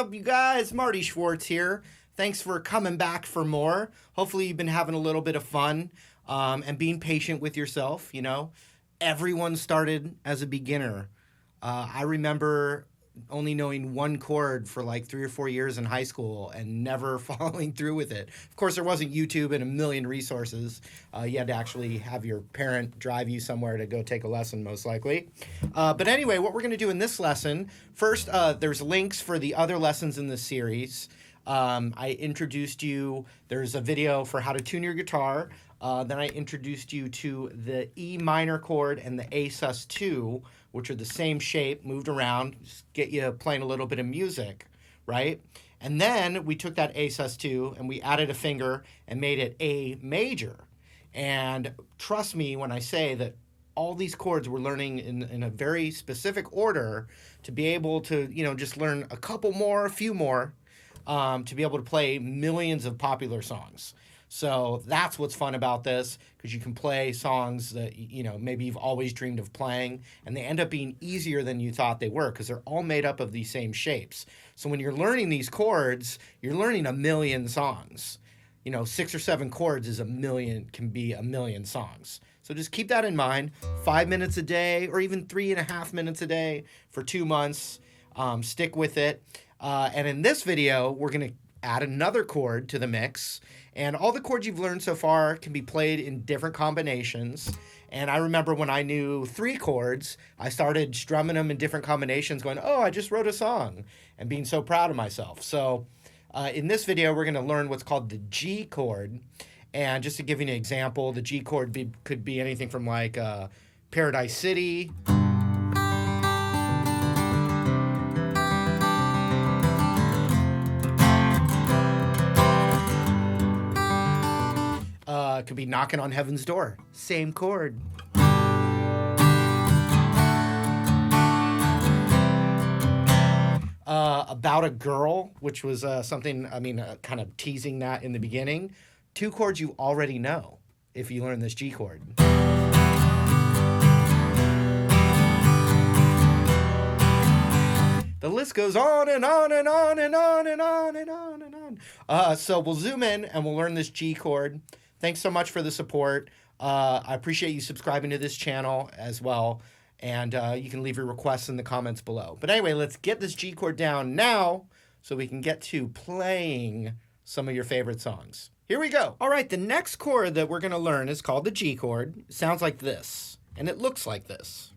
up, you guys? Marty Schwartz here. Thanks for coming back for more. Hopefully you've been having a little bit of fun and being patient with yourself. You know, everyone started as a beginner. I remember only knowing one chord for like 3 or 4 years in high school and never following through with it. Of course, there wasn't YouTube and a million resources. You had to actually have your parent drive you somewhere to go take a lesson, most likely. But anyway, what we're going to do in this lesson, first, there's links for the other lessons in this series. I introduced you, there's a video for how to tune your guitar. Then I introduced you to the E minor chord and the A sus2, which are the same shape, moved around, just get you playing a little bit of music, right? And then we took that A sus2 and we added a finger and made it A major. And trust me when I say that all these chords we're learning in a very specific order to be able to, you know, just learn a couple more, a few more, to be able to play millions of popular songs. So that's what's fun about this, because you can play songs that, you know, maybe you've always dreamed of playing, and they end up being easier than you thought they were, because they're all made up of these same shapes. So when you're learning these chords, you're learning a million songs. You know, 6 or 7 chords is can be a million songs. So just keep that in mind. 5 minutes a day, or even 3.5 minutes a day for 2 months. Stick with it. And in this video, we're going to add another chord to the mix. And all the chords you've learned so far can be played in different combinations. And I remember when I knew 3 chords, I started strumming them in different combinations, going, oh, I just wrote a song, and being so proud of myself. So in this video, we're going to learn what's called the G chord. And just to give you an example, the G chord could be anything from like Paradise City. It could be Knocking on Heaven's Door. Same chord. About a Girl, which was something, kind of teasing that in the beginning. 2 chords you already know if you learn this G chord. The list goes on and on and on and on and on and on and on. So we'll zoom in and we'll learn this G chord. Thanks so much for the support. I appreciate you subscribing to this channel as well. And you can leave your requests in the comments below. But anyway, let's get this G chord down now so we can get to playing some of your favorite songs. Here we go. All right, the next chord that we're going to learn is called the G chord. It sounds like this, and it looks like this.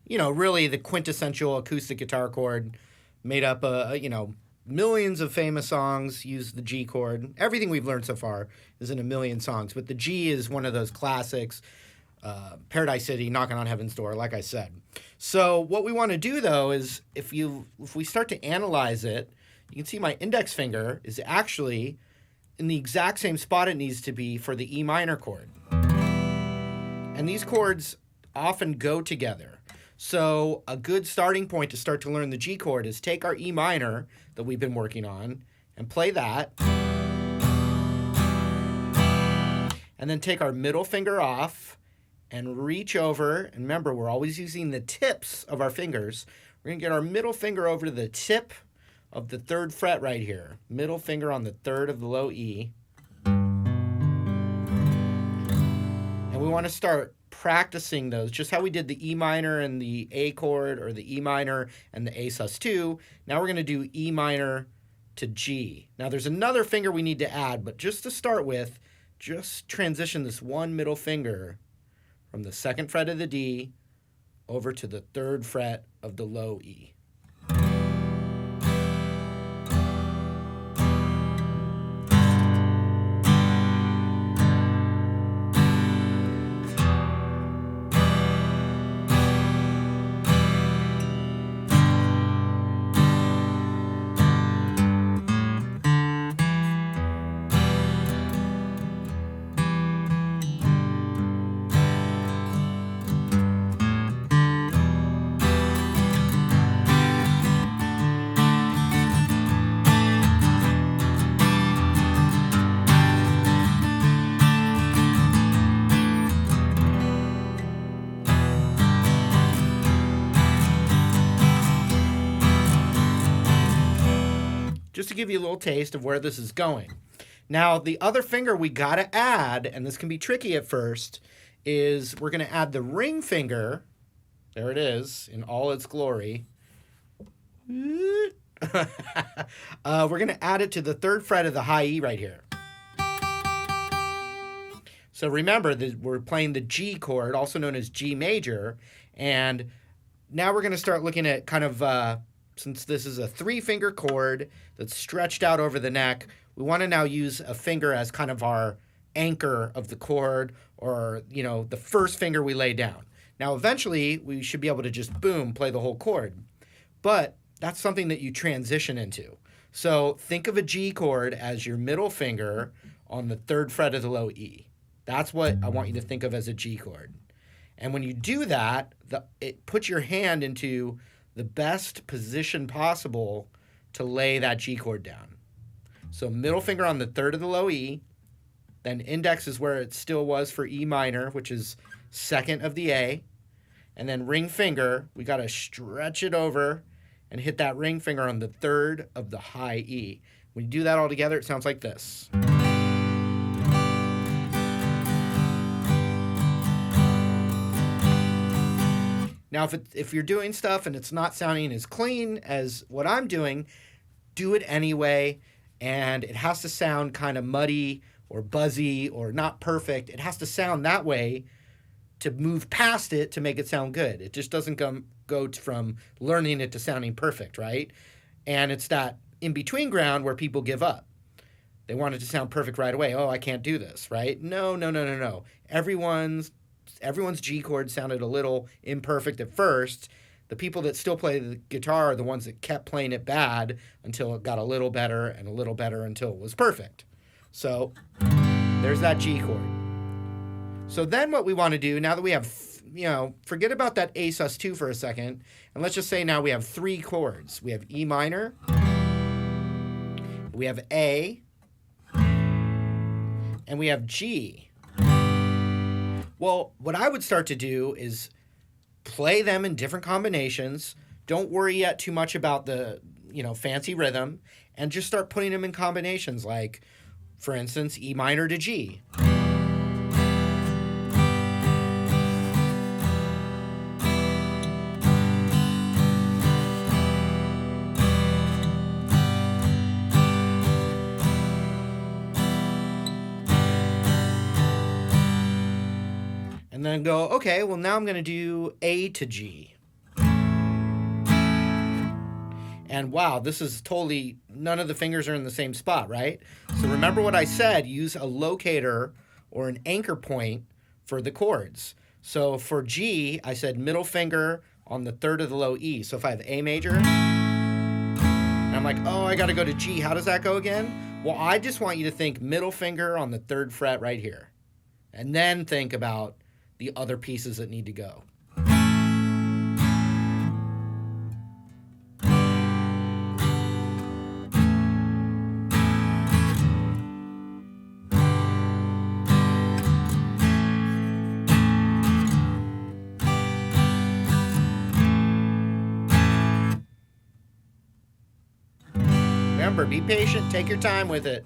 You know, really the quintessential acoustic guitar chord, made up, millions of famous songs use the G chord. Everything we've learned so far is in a million songs, but the G is one of those classics. Paradise City, Knocking on Heaven's Door, like I said. So what we want to do, though, is if we start to analyze it, you can see my index finger is actually in the exact same spot it needs to be for the E minor chord. And these chords often go together. So a good starting point to start to learn the G chord is take our E minor that we've been working on and play that. And then take our middle finger off and reach over. And remember, we're always using the tips of our fingers. We're going to get our middle finger over to the tip of the 3rd fret right here. Middle finger on the 3rd of the low E. And we want to start practicing those, just how we did the E minor and the A chord, or the E minor and the A sus2. Now we're going to do E minor to G. Now there's another finger we need to add, but just to start with, just transition this one middle finger from the 2nd fret of the D over to the 3rd fret of the low E. just to give you a little taste of where this is going. Now, the other finger we got to add, and this can be tricky at first, is we're going to add the ring finger. There it is in all its glory. We're going to add it to the 3rd fret of the high E right here. So remember that we're playing the G chord, also known as G major, and now we're going to start looking at kind of, since this is a 3-finger chord that's stretched out over the neck, we want to now use a finger as kind of our anchor of the chord, or, you know, the first finger we lay down. Now, eventually, we should be able to just, boom, play the whole chord. But that's something that you transition into. So think of a G chord as your middle finger on the 3rd fret of the low E. That's what I want you to think of as a G chord. And when you do that, it puts your hand into the best position possible to lay that G chord down. So middle finger on the 3rd of the low E, then index is where it still was for E minor, which is 2nd of the A, and then ring finger, we got to stretch it over and hit that ring finger on the 3rd of the high E. When you do that all together, it sounds like this. Now, if you're doing stuff and it's not sounding as clean as what I'm doing, do it anyway, and it has to sound kind of muddy or buzzy or not perfect. It has to sound that way to move past it to make it sound good. It just doesn't go from learning it to sounding perfect, right? And it's that in-between ground where people give up. They want it to sound perfect right away. Oh, I can't do this, right? No. Everyone's G chord sounded a little imperfect at first. The people that still play the guitar are the ones that kept playing it bad until it got a little better and a little better until it was perfect. So there's that G chord. So then what we want to do, now that we have, forget about that A sus2 for a second, and let's just say now we have 3 chords. We have E minor, we have A, and we have G. Well, what I would start to do is play them in different combinations. Don't worry yet too much about the, fancy rhythm, and just start putting them in combinations like, for instance, E minor to G. And then go, okay, well now I'm going to do A to G. And wow, this is totally, none of the fingers are in the same spot, right? So remember what I said, use a locator or an anchor point for the chords. So for G, I said middle finger on the 3rd of the low E. So if I have A major, and I'm like, oh, I got to go to G. How does that go again? Well, I just want you to think middle finger on the 3rd fret right here. And then think about the other pieces that need to go. Remember, be patient, take your time with it.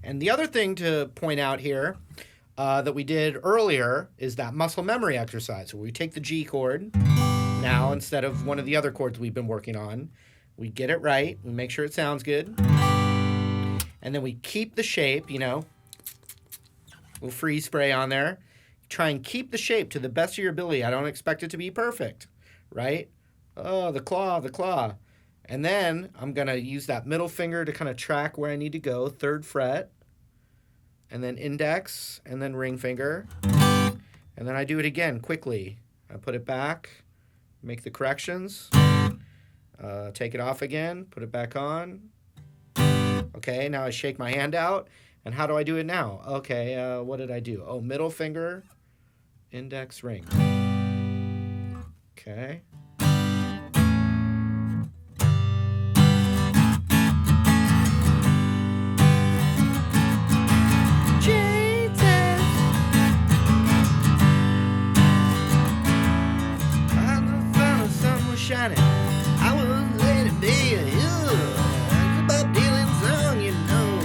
And the other thing to point out here that we did earlier is that muscle memory exercise, where we take the G chord now instead of one of the other chords we've been working on. We get it right, we make sure it sounds good, and then we keep the shape, little freeze spray on there. Try and keep the shape to the best of your ability. I don't expect it to be perfect, right? Oh, the claw, the claw. And then I'm going to use that middle finger to kind of track where I need to go, 3rd fret, and then index, and then ring finger. And then I do it again quickly. I put it back, make the corrections, take it off again, put it back on. Okay, now I shake my hand out. And how do I do it now? Okay, what did I do? Oh, middle finger, index, ring. Okay. Shining. I was ready to be a hero. It's about dealing song, you know.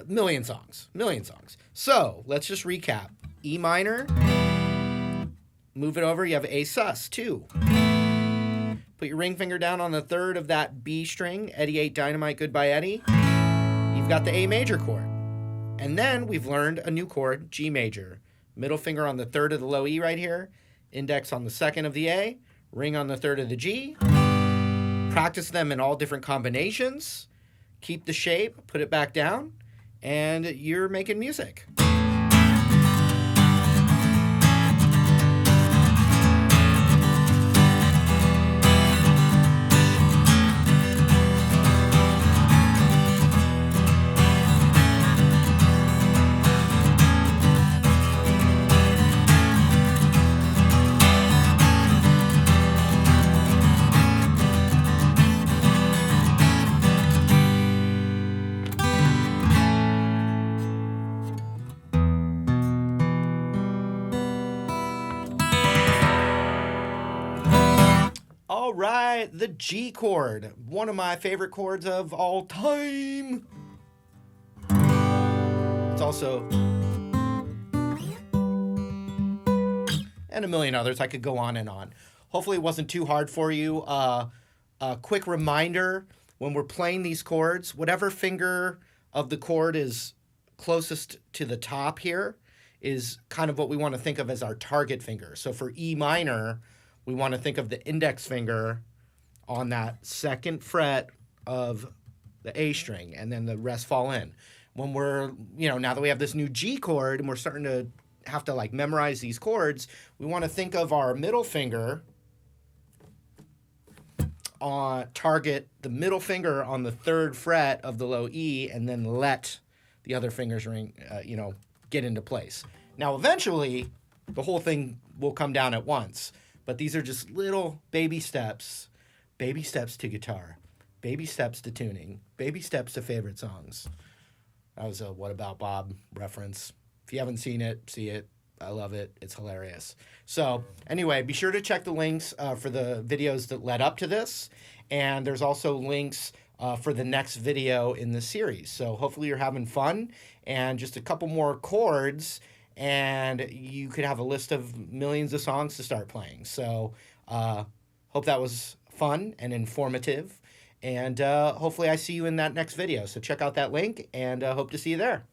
Million songs. So let's just recap. E minor. Move it over. You have A sus 2. Put your ring finger down on the 3rd of that B string. Eddie 8 Dynamite, Goodbye Eddie. You've got the A major chord. And then we've learned a new chord, G major. Middle finger on the 3rd of the low E right here. Index on the 2nd of the A, ring on the 3rd of the G. Practice them in all different combinations. Keep the shape, put it back down, and you're making music. All right, the G chord, one of my favorite chords of all time. It's also, and a million others. I could go on and on. Hopefully it wasn't too hard for you. A quick reminder, when we're playing these chords, whatever finger of the chord is closest to the top here is kind of what we want to think of as our target finger. So for E minor, we want to think of the index finger on that 2nd fret of the A string, and then the rest fall in. When we're, now that we have this new G chord and we're starting to have to like memorize these chords, we want to think of our middle finger on target the middle finger on the 3rd fret of the low E, and then let the other fingers ring, get into place. Now, eventually, the whole thing will come down at once. But these are just little baby steps to guitar, baby steps to tuning, baby steps to favorite songs. That was a What About Bob reference. If you haven't seen it, see it. I love it. It's hilarious. So anyway, be sure to check the links for the videos that led up to this. And there's also links for the next video in the series. So hopefully you're having fun. And just a couple more chords, and you could have a list of millions of songs to start playing. So hope that was fun and informative. And hopefully I see you in that next video. So check out that link, and hope to see you there.